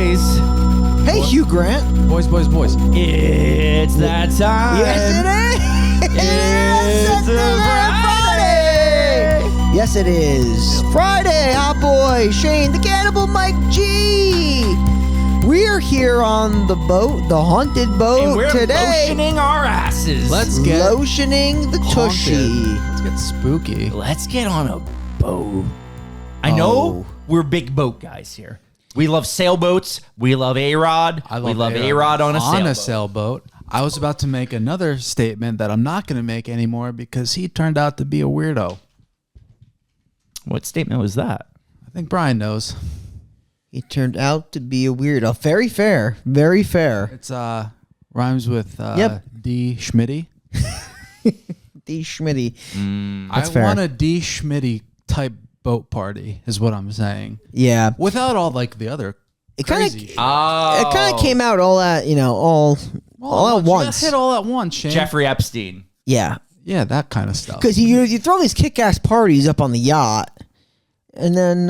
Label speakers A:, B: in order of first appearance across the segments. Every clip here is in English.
A: boys.
B: Hey, Hugh Grant.
C: Boys.
A: It's that time.
B: Yes, it is.
A: It's a Friday.
B: Yes, it is. Friday, Hot Boy, Shane, the Cannibal, Mike G. We're here on the boat, the haunted boat
A: And we're
B: today.
A: lotioning our asses.
C: Let's get
B: Lotioning the tushy.
C: Let's get spooky.
A: Let's get on a boat. I know we're big boat guys here. We love sailboats. We love A-Rod. We love A-Rod on a
C: sailboat. I was about to make another statement that I'm not going to make anymore because he turned out to be a weirdo.
A: What statement was that?
C: I think Brian knows.
B: He turned out to be a weirdo. Very fair. Very fair.
C: It's rhymes with D. Schmitty.
B: D. Schmitty.
C: I want a D. Schmitty type boat party is what I'm saying.
B: Yeah.
C: Without all like the other crazy shit.
B: It kind of came out all at, all at once.
C: Hit all at once, Shane.
A: Jeffrey Epstein.
B: Yeah.
C: Yeah, that kind of stuff.
B: Because you throw these kick-ass parties up on the yacht, and then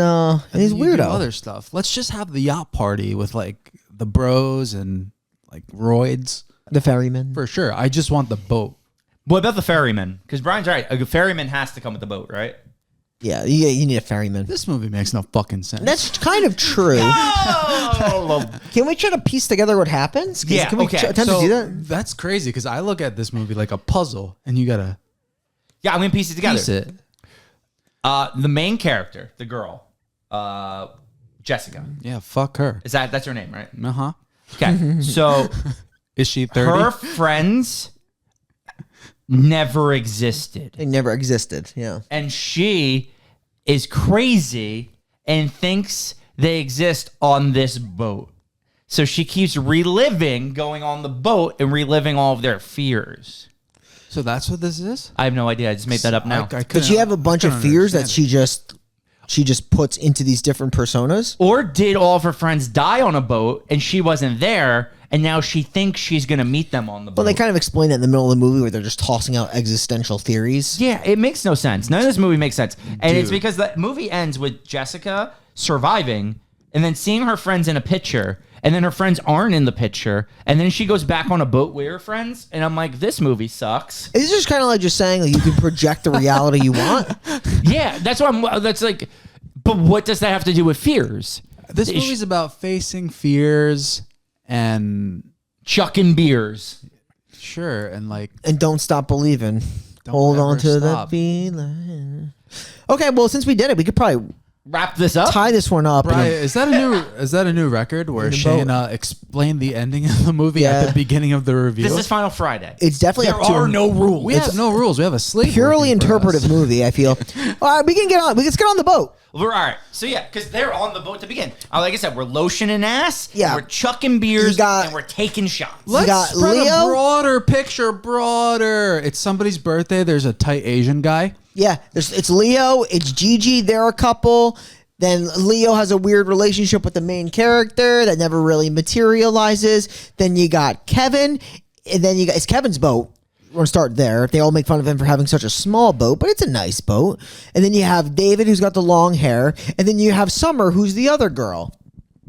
B: he's
C: you
B: weirdo.
C: do other stuff. Let's just have the yacht party with like the bros and like roids.
B: The ferryman.
C: For sure. I just want the boat.
A: What about the ferryman? Because Brian's right. A ferryman has to come with the boat, right?
B: Yeah, you need a ferryman.
C: This movie makes no fucking sense.
B: That's kind of true.
A: Oh!
B: Can we try to piece together what happens?
A: Yeah,
B: Can we
A: okay.
B: attempt to do that?
C: That's crazy because I look at this movie like a puzzle, and you gotta
A: Yeah, I'm going to piece it together.
C: piece it.
A: The main character, the girl, Jessica.
C: Yeah, fuck her.
A: That's her name, right?
C: Uh huh.
A: Okay. So
C: Is she 30?
A: her friends never existed.
B: It never existed. Yeah.
A: And she is crazy and thinks they exist on this boat. So she keeps reliving going on the boat and reliving all of their fears.
C: So that's what this is?
A: I have no idea. I just made that up now.
B: Did she have a bunch of fears that she just puts into these different personas?
A: Or did all of her friends die on a boat and she wasn't there, and now she thinks she's going to meet them on the boat?
B: Well, they kind of explain that in the middle of the movie where they're just tossing out existential theories.
A: Yeah, it makes no sense. None of this movie makes sense. And it's because the movie ends with Jessica surviving and then seeing her friends in a picture, and then her friends aren't in the picture, and then she goes back on a boat with her friends, and I'm like, this movie sucks.
B: It's just kind of like just saying like, you can project the reality you want.
A: Yeah, that's like, but what does that have to do with fears?
C: This movie's about facing fears and
A: chucking beers.
C: Sure, and like
B: And don't stop believing. Hold on to the feeling. Okay, well, since we did it, we could probably
A: wrap this up.
B: Tie this one up.
C: Brian, is that a new record where Shane explained the ending of the movie at the beginning of the review?
A: This is Final Friday.
B: It's definitely
A: there are no rules.
C: We have no rules. We have a slate.
B: Purely interpretive movie, I feel. All right, we can get on. Let's get on the boat.
A: All right. So, yeah, because they're on the boat to begin. Like I said, we're lotioning ass.
B: Yeah.
A: We're chucking beers. And we're taking shots.
C: Let's spread a broader picture. It's somebody's birthday. There's a tight Asian guy.
B: Yeah. It's Leo. It's Gigi. They're a couple. Then Leo has a weird relationship with the main character that never really materializes. Then you got Kevin. And then it's Kevin's boat. We're going to start there. They all make fun of him for having such a small boat, but it's a nice boat. And then you have David, who's got the long hair. And then you have Summer, who's the other girl.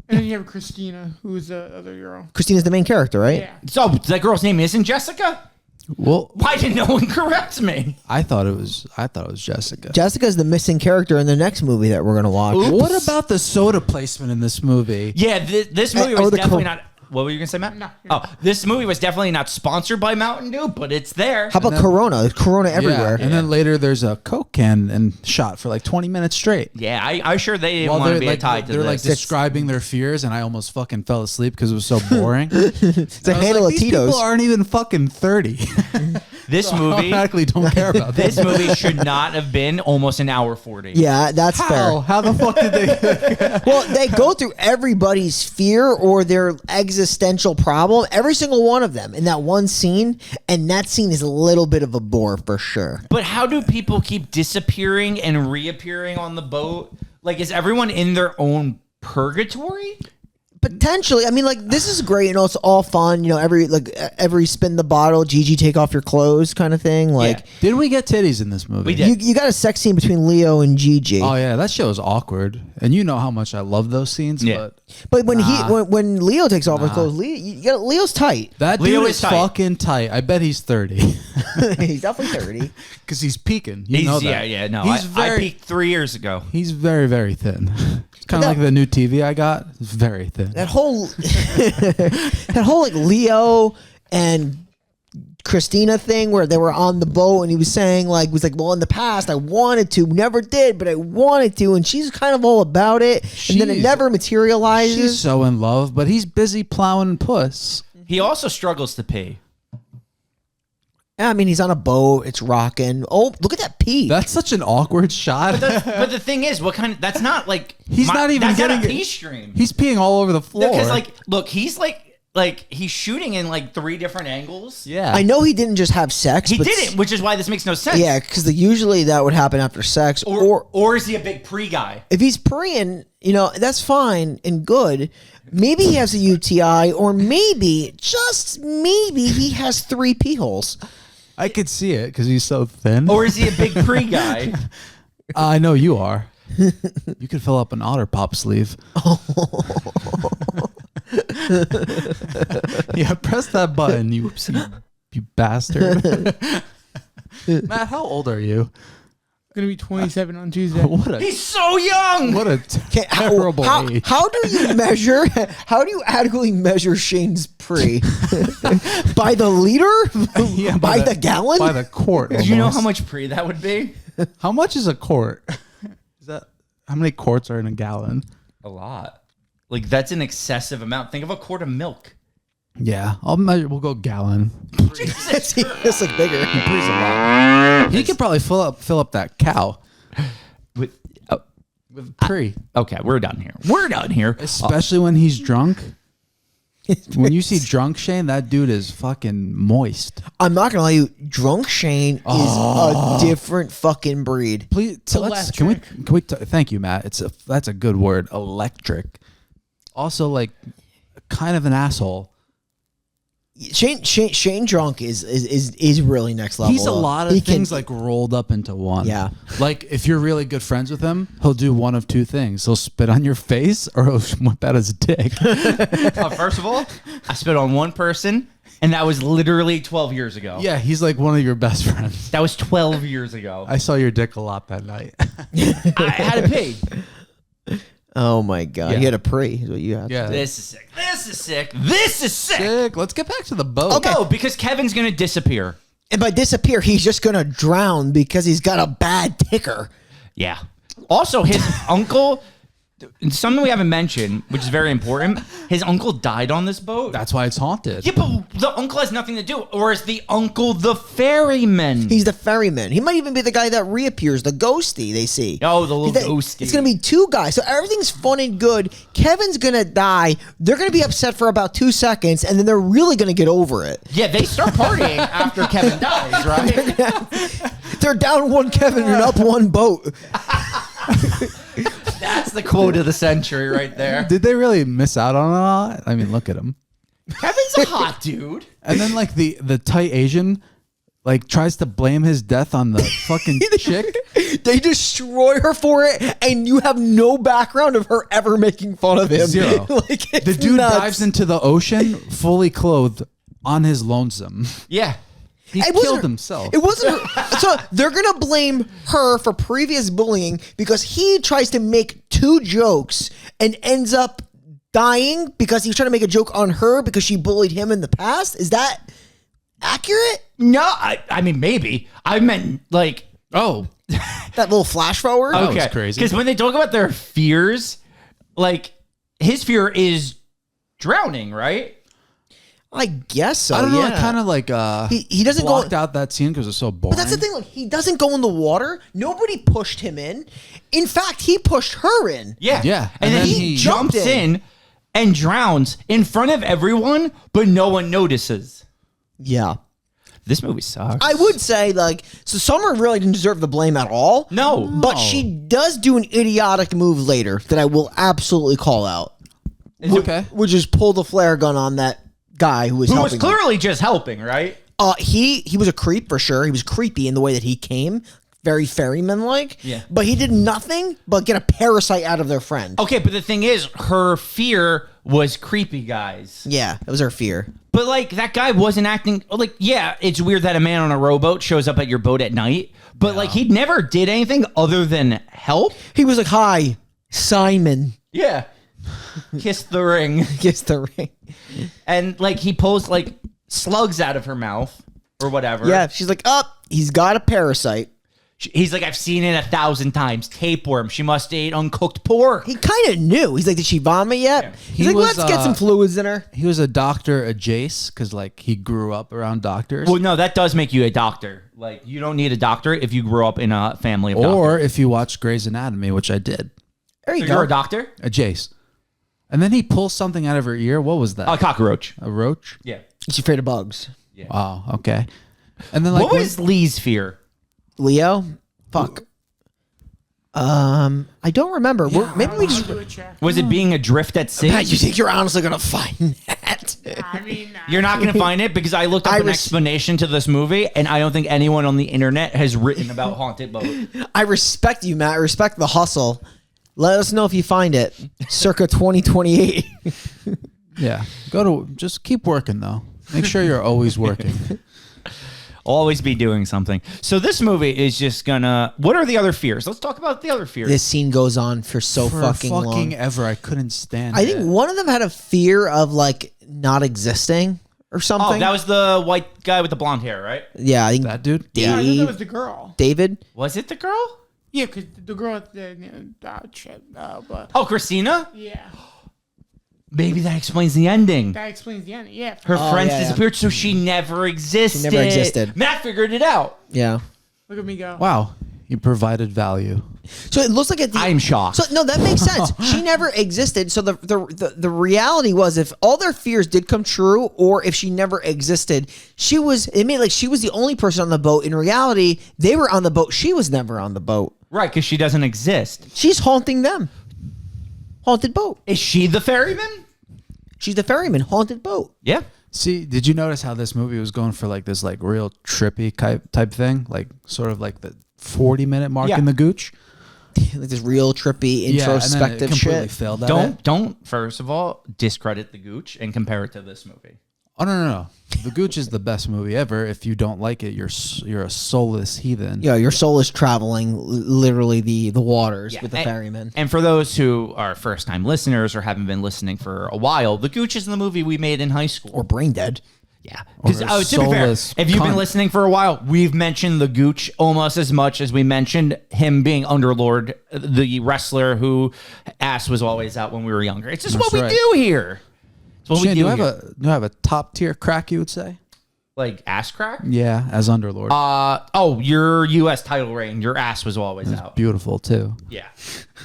D: And then you have Christina, who's the other girl.
B: Christina's the main character, right?
D: Yeah.
A: So that girl's name isn't Jessica?
C: Well,
A: why did no one correct me?
C: I thought it was Jessica.
B: Jessica's the missing character in the next movie that we're going to watch.
C: Oops. What about the soda placement in this movie?
A: Yeah, this movie was definitely not... What were you going to say, Matt?
D: No.
A: This movie was definitely not sponsored by Mountain Dew, but it's there.
B: How about Corona? There's Corona everywhere.
C: And then later there's a Coke can and shot for like 20 minutes straight.
A: Yeah, I'm sure they didn't want to be tied to this.
C: They're like describing their fears, and I almost fucking fell asleep because it was so boring.
B: It's a handle of
C: These
B: Tito's.
C: people aren't even fucking 30.
A: This movie...
C: I automatically don't care about
A: this movie should not have been almost an hour 40.
B: Yeah, that's fair.
C: How the fuck did they...
B: Well, they go through everybody's fear or their existential problem, every single one of them in that one scene, and that scene is a little bit of a bore for sure.
A: But how do people keep disappearing and reappearing on the boat? Like, is everyone in their own purgatory?
B: Potentially, I mean, like this is great, and it's all fun. You know, every spin the bottle, Gigi take off your clothes, kind of thing. Like,
C: Did we get titties in this movie?
A: We did.
B: you got a sex scene between Leo and Gigi.
C: Oh yeah, that show is awkward, and you know how much I love those scenes.
A: Yeah.
B: But when Leo takes off his clothes, Leo's tight.
C: That
A: Leo
C: dude
A: is
C: is
A: tight.
C: fucking tight. I bet he's 30
B: He's definitely 30.
C: because he's peaking. You know that.
A: No,
C: He's
A: I
C: very,
A: peaked 3 years ago.
C: he's very, very thin. It's kind of like the new TV I got. It's very thin.
B: That whole like Leo and Christina thing where they were on the boat and he was saying well, in the past I wanted to, never did, but I wanted to, and she's kind of all about it, and then it never materializes.
C: She's so in love, but he's busy plowing puss.
A: He also struggles to pee.
B: I mean, he's on a boat, it's rocking. Oh, look at that pee.
C: That's such an awkward shot.
A: But the thing is, that's not like
C: He's not even
A: that's
C: getting
A: not a
C: it.
A: pee stream.
C: He's peeing all over the floor.
A: Because look, he's he's shooting in like 3 different angles.
C: yeah.
B: I know he didn't just have sex.
A: He
B: but
A: didn't, which is why this makes no sense.
B: Yeah, because usually that would happen after sex,
A: Or is he a big pre guy?
B: if he's preying, that's fine and good. Maybe he has a UTI, or maybe, just maybe, he has 3 pee holes.
C: I could see it because he's so thin.
A: Or is he a big pre guy?
C: I know you are. You could fill up an Otter Pop sleeve. Yeah, press that button, you bastard. Matt, how old are you?
D: Gonna be 27 on Tuesday.
A: He's so young.
C: What a terrible age.
B: How do you measure? How do you adequately measure Shane's pre? By the liter?
C: Yeah,
B: by the gallon?
C: By the quart.
A: Do you know
C: almost.
A: how much pre that would be?
C: How much is a quart? Is that how many quarts are in a gallon?
A: A lot. Like that's an excessive amount. Think of a quart of milk.
C: Yeah, I'll measure. We'll go gallon.
B: It's like bigger.
A: Pre's a lot.
C: He could probably fill up that cow
A: With,
C: with pre.
A: okay, we're done here. We're done here.
C: Especially when he's drunk. When you see drunk Shane, that dude is fucking moist.
B: I'm not gonna lie, you. Drunk Shane is a different fucking breed.
C: Please, can we? Thank you, Matt. That's a good word. Electric. Also, like, kind of an asshole.
B: Shane drunk is really next level.
C: He's a lot of things like rolled up into one.
B: Yeah.
C: Like if you're really good friends with him, he'll do one of 2 things. He'll spit on your face or he'll whip out his dick.
A: First of all, I spit on one person, and that was literally 12 years ago.
C: Yeah, he's like one of your best friends.
A: That was 12 years ago.
C: I saw your dick a lot that night.
A: I had to pee.
B: Oh my god,
C: Yeah.
B: you had a pre. Is what you had.
C: Yeah.
A: This is sick. This is sick. This is sick.
C: Sick. Let's get back to the boat.
B: Okay.
A: No, because Kevin's going to disappear.
B: And by disappear, he's just gonna drown because he's got a bad ticker.
A: Yeah. Also, his uncle, something we haven't mentioned, which is very important, his uncle died on this boat.
C: That's why it's haunted.
A: Yeah, but the uncle has nothing to do. Or is the uncle the ferryman?
B: He's the ferryman. He might even be the guy that reappears, the ghosty they see.
A: Oh, the little ghosty.
B: It's going to be 2 guys. So everything's fun and good. Kevin's going to die. They're going to be upset for about 2 seconds, and then they're really going to get over it.
A: Yeah, they start partying after Kevin dies, right?
B: They're down 1 Kevin and up 1 boat.
A: That's the quote of the century right there.
C: Did they really miss out on it all? I mean, look at him.
A: Kevin's a hot dude.
C: And then like the tight Asian like tries to blame his death on the fucking chick.
B: They destroy her for it, and you have no background of her ever making fun of him.
C: 0.
B: Like, it's
C: The dude
B: nuts.
C: dives into the ocean fully clothed on his lonesome.
A: Yeah.
C: He
B: It wasn't-
C: killed himself.
B: It wasn't her. So they're gonna blame her for previous bullying because he tries to make 2 jokes and ends up dying because he was trying to make a joke on her because she bullied him in the past. Is that accurate?
A: No, I mean, maybe. I meant like,
C: Oh,
B: That little flash forward.
C: Oh.
A: okay.
C: was crazy.
A: Because when they talk about their fears, like his fear is drowning, right?
B: I guess so.
C: I don't know.
B: Yeah.
C: I kind of like
B: He doesn't go.
C: blocked out that scene because it's so boring.
B: But that's the thing. Like, he doesn't go in the water. Nobody pushed him in. In fact, he pushed her in.
A: Yeah.
C: Yeah,
A: And, then
C: and then
A: he
C: he
A: jumps
B: jumped
A: in and drowns in front of everyone, but no one notices.
B: Yeah.
A: This movie sucks.
B: I would say, like, so Summer really didn't deserve the blame at all.
A: No.
B: But she does do an idiotic move later that I will absolutely call out.
C: Okay.
B: Would just pull the flare gun on that guy who was helping.
A: clearly just helping, right?
B: He was a creep for sure. He was creepy in the way that he came, very ferryman-like.
A: Yeah.
B: But he did nothing but get a parasite out of their friend.
A: Okay, but the thing is, her fear was creepy guys.
B: Yeah, that was her fear.
A: But like that guy wasn't acting like, yeah, it's weird that a man on a rowboat shows up at your boat at night, but like he never did anything other than help.
B: He was like, "Hi, Simon."
A: Yeah. Kiss the ring.
B: Gets the ring.
A: And like he pulls like slugs out of her mouth or whatever.
B: Yeah, she's like, he's got a parasite.
A: He's like, I've seen it 1,000 times. Tapeworm. She must eat uncooked pork.
B: He kind of knew. He's like, did she vomit yet?
A: Yeah.
B: He's like, let's get some fluids in her.
C: He was a doctor at Jace because like he grew up around doctors.
A: Well, no, that does make you a doctor. Like, you don't need a doctor if you grew up in a family of doctors.
C: Or if you watch Grey's Anatomy, which I did.
B: There you
A: So
B: go.
A: you're a doctor?
C: A Jace. And then he pulls something out of her ear. What was that?
A: A cockroach.
C: A roach?
A: Yeah.
B: She's afraid of bugs.
C: Wow. Okay. And then like
A: What was Lee's fear?
B: Leo? Fuck. I don't remember. Maybe we just.
D: Do a check.
A: Was it being adrift at sea?
B: Pat, you think you're honestly gonna find that?
D: I mean,
A: You're not going to find it because I looked up an explanation to this movie, and I don't think anyone on the internet has written about Haunted Boat.
B: I respect you, Matt. I respect the hustle. Let us know if you find it. Circa 2028.
C: Yeah. Just keep working though. Make sure you're always working.
A: Always be doing something. So this movie is just gonna. What are the other fears? Let's talk about the other fears.
B: This scene goes on for so
C: For
B: fucking long.
C: ever. I couldn't stand
B: I
C: it.
B: think one of them had a fear of like not existing or something.
A: Oh, that was the white guy with the blonde hair, right?
B: Yeah, I think
C: that dude.
D: yeah, I thought
B: Dave-
D: that was the girl.
B: David.
A: Was it the girl?
D: Yeah, because the girl at the shit. But
A: Oh, Christina?
D: yeah,
A: Maybe that explains the ending.
D: that explains the ending. Yeah,
A: Her friends
B: yeah, yeah.
A: disappeared, so she never existed.
B: She never existed.
A: Matt figured it out.
B: Yeah.
D: look at me go.
C: Wow. You provided value.
B: So it looks like at the
A: I'm shocked.
B: So no, that makes sense. She never existed. So the reality was if all their fears did come true, or if she never existed, it made like she was the only person on the boat. In reality, they were on the boat. She was never on the boat.
A: Right, because she doesn't exist.
B: She's haunting them. Haunted boat.
A: Is she the ferryman?
B: She's the ferryman. Haunted boat.
A: Yeah.
C: See, did you notice how this movie was going for like this like real trippy type thing? Like sort of like the 40-minute mark
A: Yeah.
C: in the gooch?
B: Like this real trippy
C: Yeah, and then it
B: introspective
C: completely
B: shit.
C: failed at it.
A: Don't first of all discredit the Gooch and compare it to this movie.
C: Oh no. The Gooch is the best movie ever. If you don't like it, you're a soulless heathen.
B: Yeah, your soul is traveling literally the waters with the
A: and,
B: ferryman.
A: And for those who are first time listeners or haven't been listening for a while, the Gooch is the movie we made in high school.
B: Or brain dead.
A: Yeah. Because
C: Or
A: to be fair,
C: soulless
A: if you've been
C: cunt.
A: listening for a while, we've mentioned the Gooch almost as much as we mentioned him being Underlord, the wrestler who ass was always out when we were younger. It's just
C: That's
A: what we
C: right.
A: do here. It's what
C: Shane,
A: we
C: do
A: do
C: you
A: here.
C: have a top tier crack? You would say?
A: Like ass crack?
C: Yeah, as Underlord.
A: Your U.S. title reign, your ass was always out.
C: Beautiful too.
A: Yeah.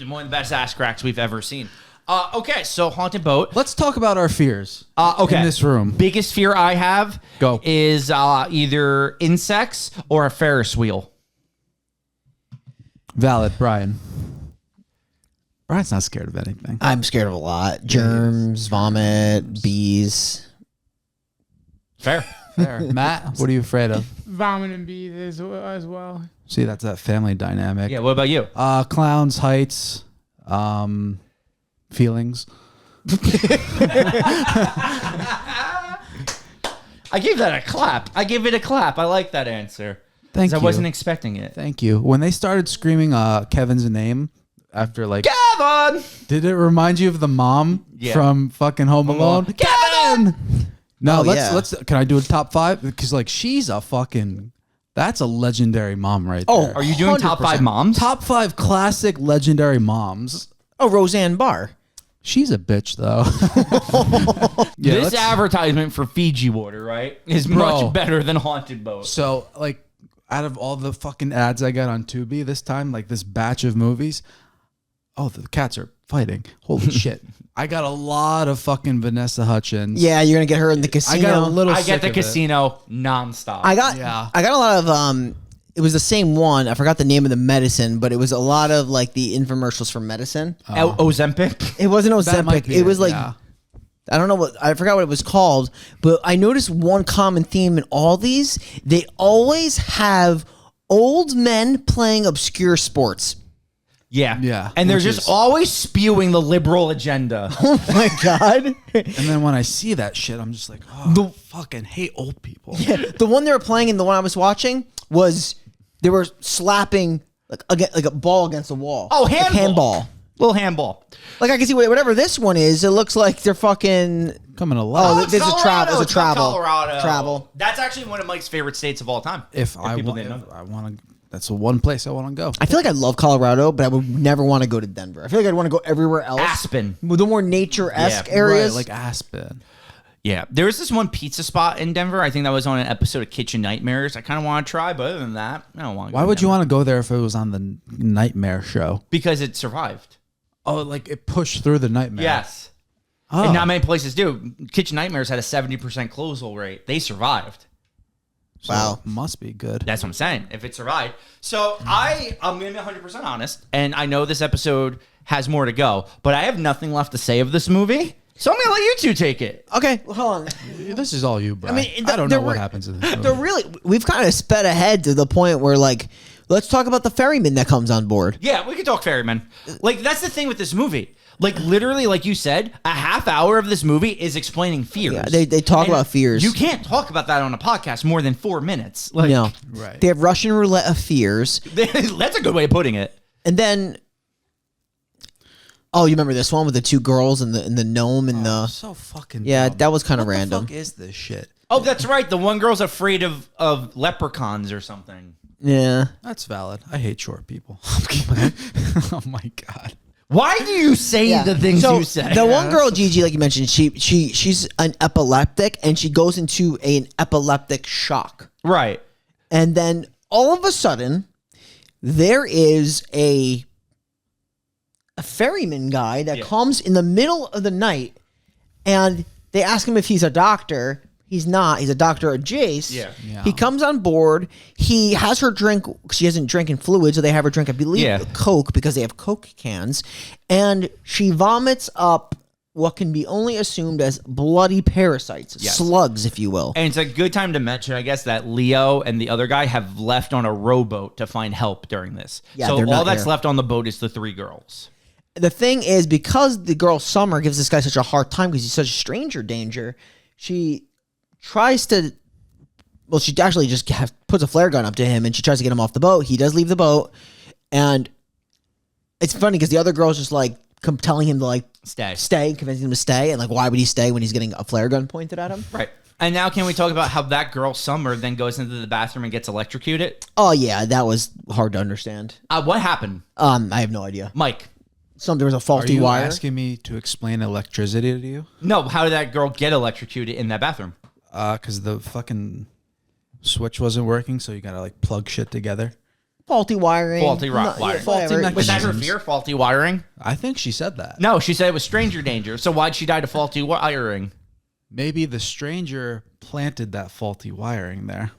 A: One of the best ass cracks we've ever seen. Okay, so Haunted Boat.
C: Let's talk about our fears.
A: Okay.
C: In this room.
A: Biggest fear I have
C: Go.
A: is either insects or a Ferris wheel.
C: Valid, Brian. Brian's not scared of anything.
B: I'm scared of a lot. Germs, vomit, bees.
A: Fair.
C: Fair. Matt, what are you afraid of?
D: Vomit and bees as well.
C: See, that's that family dynamic.
A: Yeah, what about you?
C: Clowns, heights, feelings.
A: I gave that a clap. I give it a clap. I like that answer.
C: Thank
A: 'Cause
C: you.
A: I wasn't expecting it.
C: Thank you. When they started screaming Kevin's name after like,
A: Kevin!
C: did it remind you of the mom
A: Yeah.
C: from fucking Home Alone? Kevin! No,
B: Oh,
C: let's. Can I do a top 5? Because like she's a fucking. That's a legendary mom right
B: Oh,
C: there.
A: Are you doing top 5 moms?
C: Top 5 classic legendary moms.
B: Oh, Roseanne Barr.
C: She's a bitch though. Yeah,
A: This
C: let's-
A: advertisement for Fiji water, right, is
C: Bro.
A: much better than Haunted Boat.
C: So, like, out of all the fucking ads I got on Tubi this time, like this batch of movies, oh, the cats are fighting. Holy shit. I got a lot of fucking Vanessa Hudgens.
B: Yeah, you're gonna get her in the
C: I
B: casino.
C: got a little
A: I
C: sick
A: get the
C: of it.
A: casino nonstop.
B: I got
C: Yeah.
B: I got a lot of it was the same one. I forgot the name of the medicine, but it was a lot of like the infomercials for medicine.
A: Ozempic.
B: It wasn't
C: That might
B: Ozempic.
C: be
B: It was like
C: yeah.
B: I don't know I forgot what it was called, but I noticed one common theme in all these. They always have old men playing obscure sports.
A: Yeah.
C: Yeah,
A: And they're
C: which
A: just
C: is-
A: always spewing the liberal agenda.
B: Oh my God.
C: And then when I see that shit, I'm just like, oh, fucking hate old people.
B: The one they were playing and the one I was watching was they were slapping like a ball against the wall.
A: Oh,
B: Like handball.
A: Little handball.
B: Like I can see whatever this one is. It looks like they're fucking.
C: Coming
B: Oh,
C: alive.
B: there's a
A: Colorado.
B: It's a travel.
A: Colorado.
B: Travel.
A: That's actually one of Mike's favorite states of all time.
C: If I
A: people
C: want,
A: didn't know.
C: I want to. That's the one place I want to go.
B: I feel like I love Colorado, but I would never want to go to Denver. I feel like I'd want to go everywhere else.
A: Aspen.
B: The more nature-esque
A: Yeah,
B: areas.
C: Right, like Aspen.
A: Yeah, there was this one pizza spot in Denver. I think that was on an episode of Kitchen Nightmares. I kind of want to try, but other than that, I don't want to.
C: Why would you want to go there if it was on the Nightmare show?
A: Because it survived.
C: Oh, like it pushed through the Nightmare.
A: Yes.
C: Oh.
A: And not many places do. Kitchen Nightmares had a 70% closal rate. They survived.
C: So
B: Wow.
C: must be good.
A: That's what I'm saying. If it survived. So I'm going to be 100% honest. And I know this episode has more to go, but I have nothing left to say of this movie. So I'm going to let you two take it.
B: okay, well, hold on.
C: This is all you, bro.
B: I mean,
C: I don't
B: they're
C: know what
B: re-
C: happens in this movie.
B: They're really. We've kind of sped ahead to the point where, like, let's talk about the ferryman that comes on board.
A: Yeah, we could talk Ferryman. Like, that's the thing with this movie. Like, literally, like you said, a half hour of this movie is explaining fears.
B: Yeah, they talk
A: And
B: about fears.
A: You can't talk about that on a podcast more than 4 minutes. Like,
B: No,
C: Right.
B: They have Russian roulette of fears,
A: that's a good way of putting it.
B: and then. Oh, you remember this one with the two girls and the gnome and the.
C: so fucking
B: Yeah,
C: dumb.
B: that was kinda
C: What
B: random.
C: the fuck is this shit?
A: Oh, that's right. The one girl's afraid of leprechauns or something.
B: Yeah.
C: That's valid. I hate short people. I'm kidding. Oh my god.
A: Why do you say the things
B: so
A: you say?
B: The one girl, Gigi, like you mentioned, she's an epileptic and she goes into an epileptic shock.
A: Right.
B: And then all of a sudden, there is a ferryman guy that comes in the middle of the night and they ask him if he's a doctor. He's not. He's a doctor at Jace.
A: Yeah.
C: Yeah.
B: He comes on board. He has her drink. She hasn't drinking fluid, so they have her drink, I believe, Coke because they have Coke cans. And she vomits up what can be only assumed as bloody parasites, slugs, if you will.
A: And it's a good time to mention, I guess, that Leo and the other guy have left on a rowboat to find help during this.
B: Yeah,
A: so
B: they're
A: all
B: not
A: that's
B: here.
A: left on the boat is the 3 girls.
B: The thing is, because the girl Summer gives this guy such a hard time because he's such a stranger danger, she tries to. Well, she actually just puts a flare gun up to him and she tries to get him off the boat. He does leave the boat, and it's funny because the other girl's just like telling him to like stay, convincing him to stay, and like why would he stay when he's getting a flare gun pointed at him?
A: Right. And now can we talk about how that girl Summer then goes into the bathroom and gets electrocuted?
B: Oh yeah, that was hard to understand.
A: What happened?
B: I have no idea.
A: Mike.
B: There was a
C: Are
B: faulty
C: you
B: wire.
C: asking me to explain electricity to you?
A: No, how did that girl get electrocuted in that bathroom?
C: Because the fucking switch wasn't working, so you gotta like plug shit together.
B: Faulty wiring.
A: Faulty wiring.
B: whatever.
C: Faulty
A: Was that her
C: mechanisms.
A: fear? Faulty wiring?
C: I think she said that.
A: No, she said it was stranger danger. So why'd she die to faulty wiring?
C: Maybe the stranger planted that faulty wiring there.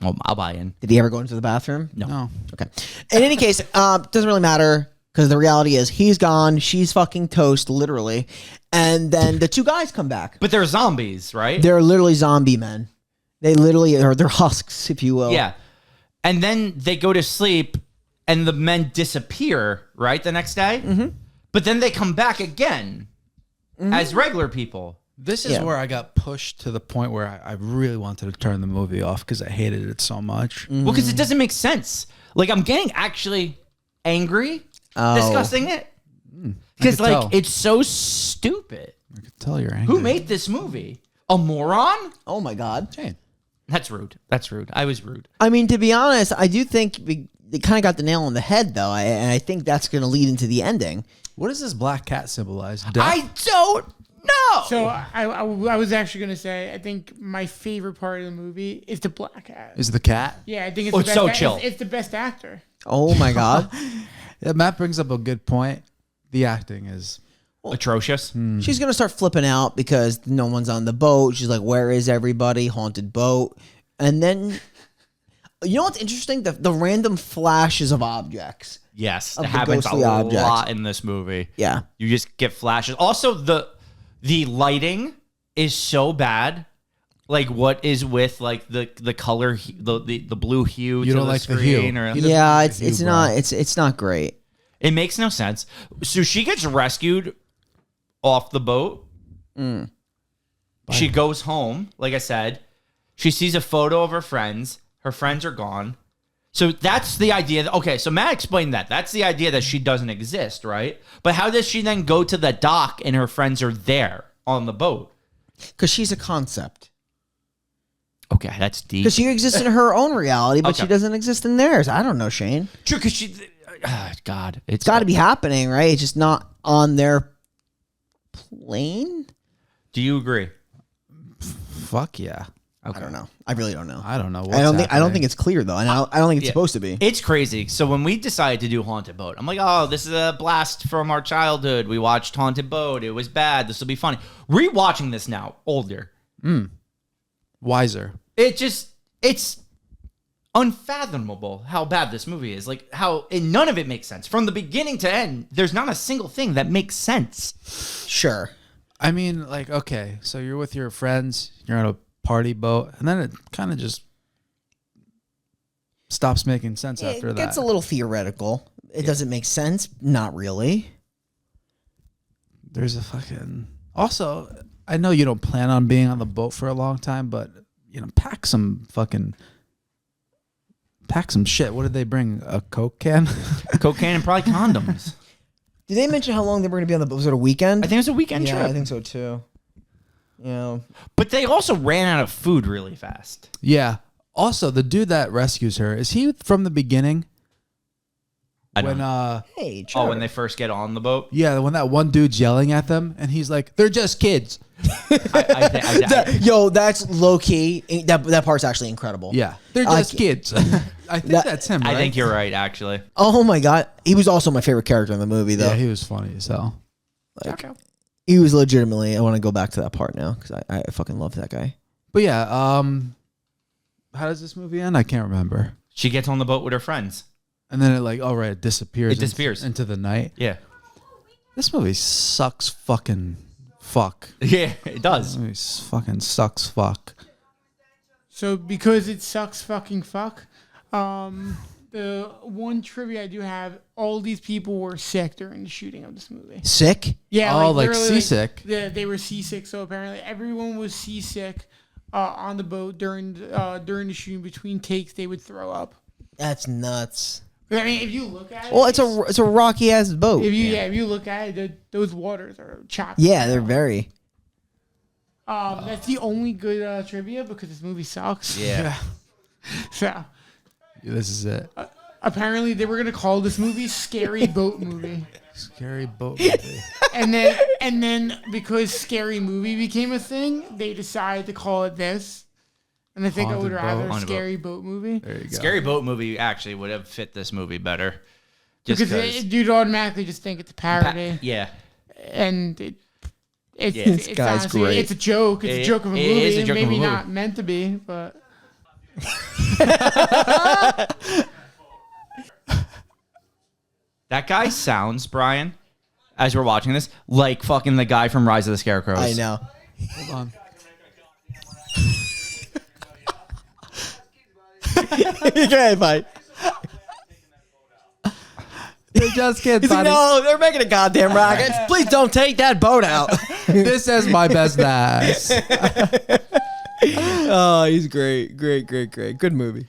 A: Well, I'll buy in.
B: Did he ever go into the bathroom?
C: No.
B: Okay. In any case, doesn't really matter because the reality is he's gone. She's fucking toast, literally. And then the two guys come back.
A: But they're zombies, right?
B: They're literally zombie men. They literally are. They're husks, if you will.
A: Yeah. And then they go to sleep and the men disappear, right, the next day? Mm-hmm. But then they come back again as regular people.
C: This is
B: Yeah.
C: where I got pushed to the point where I really wanted to turn the movie off because I hated it so much.
A: Well, because it doesn't make sense. Like, I'm getting actually angry discussing it. Because,
C: could
A: like,
C: tell.
A: it's so stupid.
C: I could tell you're angry.
A: Who made this movie? A moron?
B: Oh my God.
C: Shane.
A: That's rude. That's rude. I was rude.
B: I mean, to be honest, I do think they kind of got the nail on the head, though. And I think that's going to lead into the ending.
C: What does this black cat symbolize? Death?
A: I don't know.
D: So I was actually gonna say I think my favorite part of the movie is the black cat.
C: Is the cat?
D: Yeah, I think it's
A: Oh,
D: the
A: it's
D: best
A: so
D: act-
A: chill.
D: It's the best actor.
B: Oh my God.
C: Yeah, Matt brings up a good point. The acting is
A: Atrocious.
B: She's going to start flipping out because no one's on the boat. She's like, where is everybody? Haunted boat. And then, you know what's interesting? The random flashes of objects.
A: Yes,
B: Of
A: it
B: the
A: happens a
B: ghostly objects.
A: lot in this movie.
B: Yeah.
A: You just get flashes. Also, The lighting is so bad. Like what is with like the color, the blue hue.
C: You
A: to
C: don't
A: the
C: like the
A: screen
C: hue.
A: or
B: Yeah, it's
C: you,
B: not
C: bro.
B: it's not great.
A: it makes no sense. So she gets rescued off the boat. She goes home. Like I said, she sees a photo of her friends. Her friends are gone. So that's the idea. Okay, so Matt explained that. That's the idea that she doesn't exist, right? But how does she then go to the dock and her friends are there on the boat?
B: Because she's a concept.
A: Okay, that's deep.
B: Because she exists in her own reality, but
A: Okay.
B: she doesn't exist in theirs. I don't know, Shane.
A: True, because she... God,
B: It's got to be happening, right? It's just not on their plane.
A: Do you agree?
C: Fuck yeah.
A: Okay.
B: I don't know. I really don't know.
C: I don't know.
B: I don't think it's clear though, and I don't think it's supposed to be.
A: It's crazy. So when we decided to do Haunted Boat, I'm like, oh, this is a blast from our childhood. We watched Haunted Boat. It was bad. This will be funny. Rewatching this now, older,
C: Wiser.
A: it's unfathomable how bad this movie is. Like and none of it makes sense. From the beginning to end, there's not a single thing that makes sense.
B: Sure.
C: I mean, like, okay, so you're with your friends, you're on a party boat, and then it kind of just stops making sense after
B: It
C: that.
B: gets a little theoretical. It doesn't make sense. Not really.
C: There's a fucking... Also, I know you don't plan on being on the boat for a long time, but, pack some shit. What did they bring? A Coke can?
A: Cocaine and probably condoms.
B: Did they mention how long they were going to be on the boat? Was it a weekend?
A: I think it was a weekend
B: yeah,
A: trip.
B: I think so too. Yeah.
A: But they also ran out of food really fast.
C: Yeah. Also, the dude that rescues her, is he from the beginning?
A: I don't
C: When
A: know.
B: Hey,
A: Oh,
B: Trevor.
A: when they first get on the boat?
C: yeah, when that one dude's yelling at them, and he's like, "They're just kids."
B: Yo, that's low key. That part's actually incredible.
C: Yeah, they're just kids. I think that's him. Right?
A: I think you're right, actually.
B: Oh my god, he was also my favorite character in the movie, though.
C: Yeah, he was funny as hell.
B: He was legitimately. I want to go back to that part now because I fucking love that guy.
C: But yeah, how does this movie end? I can't remember.
A: She gets on the boat with her friends.
C: And then it disappears.
A: It disappears.
C: into the night.
A: Yeah.
C: This movie sucks fucking fuck.
A: Yeah, it does.
C: This movie fucking sucks fuck.
D: So because it sucks fucking fuck, the one trivia I do have, all these people were sick during the shooting of this movie.
B: Sick.
D: Yeah,
C: Oh, like
D: literally,
C: seasick.
D: They were seasick, so apparently everyone was seasick on the boat during the shooting. Between takes, they would throw up.
B: That's nuts.
D: I mean, if you look at it,
B: Well, it's a rocky ass boat.
D: if you look at it, those waters are choppy.
B: Yeah, they're very.
D: That's the only good trivia because this movie sucks.
A: Yeah.
D: So
C: This is it.
D: apparently they were gonna call this movie "Scary Boat Movie,"
C: Scary boat movie.
D: and then because "Scary Movie" became a thing, they decided to call it this. And I think I would
C: Haunted
D: rather
C: Boat.
D: "Scary Boat Movie"
C: There you go.
A: Scary Boat movie actually would have fit this movie better. Just
D: because you'd automatically just think it's a parody,
A: yeah.
D: and it's
A: Yeah.
D: it's
B: This guy's
D: honestly,
B: great.
D: It's a joke. It's a joke of a
A: It
D: movie.
A: is a joke of a
D: maybe
A: movie.
D: not meant to be, but.
A: That guy sounds, Brian, as we're watching this, like fucking the guy from Rise of the Scarecrows.
B: I know.
C: Hold on.
B: Okay, bye.
C: They're just kids,
B: He's like,
C: buddy.
B: no, they're making a goddamn rocket. Please don't take that boat out.
C: This is my best ass.
B: Oh, he's great. Good movie.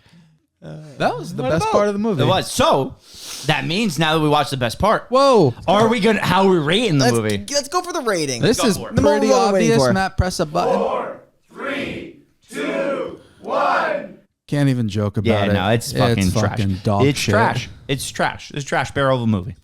C: That was the best part of the movie.
A: It was. So that means now that we watched the best part,
C: Whoa.
A: are we gonna? How are we rating the movie?
B: Let's go for the rating.
C: This
A: Go
C: is
A: for it.
C: pretty
B: The moment we're waiting
C: obvious.
B: for.
C: Matt, press a button. 4, 3, 2, 1. Can't even joke about
A: Yeah,
C: it.
A: no, it's fucking trash.
C: Fucking dog
A: It's
C: shit.
A: trash. It's trash. It's a trash barrel of a movie.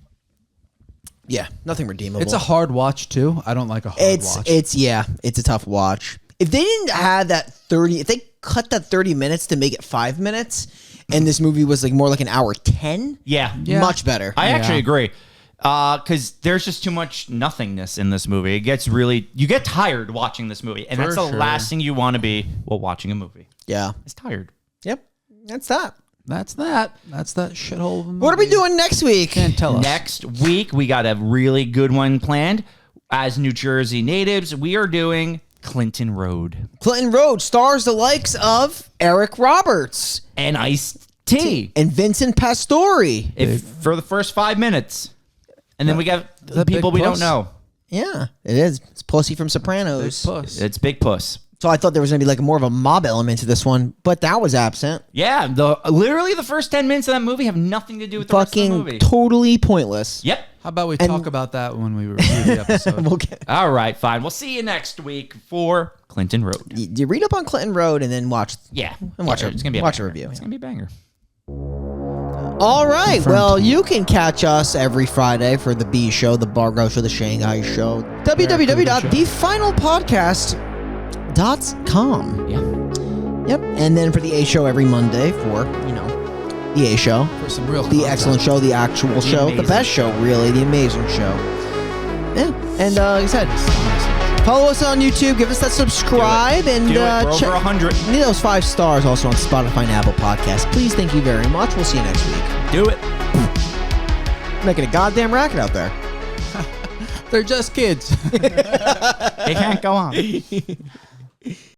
B: Yeah, nothing redeemable.
C: It's a hard watch too. I don't like a hard watch.
B: It's a tough watch. If they didn't have that 30, if they cut that 30 minutes to make it 5 minutes, and this movie was like more like an hour 10,
A: Yeah.
B: much better.
A: I actually
C: Yeah.
A: agree. Because there's just too much nothingness in this movie. It gets you get tired watching this movie. And
C: For
A: that's the
C: sure.
A: last thing you want to be while watching a movie.
B: Yeah.
A: It's tired.
B: Yep. That's that.
C: That's that. That's that shithole of a movie.
B: What are we doing next week?
C: Can't tell us.
A: Next week, we got a really good one planned. as New Jersey natives, we are doing Clinton Road.
B: Clinton Road stars the likes of Eric Roberts
A: And Ice-T.
B: and Vincent Pastore.
A: If for the first 5 minutes. And then we got the
C: that
A: people
C: Big
A: we
C: Puss?
A: don't know.
B: Yeah, it is. It's Pussy from Sopranos.
C: Puss.
A: It's Big Puss.
B: So I thought there was going to be like more of a mob element to this one, but that was absent.
A: Yeah, literally the first 10 minutes of that movie have nothing to do with the rest of the
B: Fucking
A: movie.
B: totally pointless.
A: Yep.
C: How about we talk about that when we review the episode?
B: We'll get,
A: All right, fine. We'll see you next week for Clinton Road.
B: you read up on Clinton Road and then watch.
A: Yeah.
B: And watch
A: It's gonna be a
B: watch a
A: banger.
B: review,
A: It's
B: yeah.
A: going to be a banger.
B: All right. Well, you can catch us every Friday for the B Show, the Bargo Show, the Shanghai Show. www.thefinalpodcast.com.
A: Yeah.
B: Yep. And then for the A Show every Monday for, the A Show.
C: For some real
B: The
C: content.
B: excellent show, the actual show, the
A: amazing
B: best show, really, the amazing show. Yeah. And like I said, follow us on YouTube, give us that subscribe, and
A: Do it. We're
B: check
A: over 100.
B: need those 5 stars also on Spotify and Apple Podcasts. Please, thank you very much. We'll see you next week.
A: Do it.
B: Making a goddamn racket out there.
C: They're just kids.
A: It can't go on.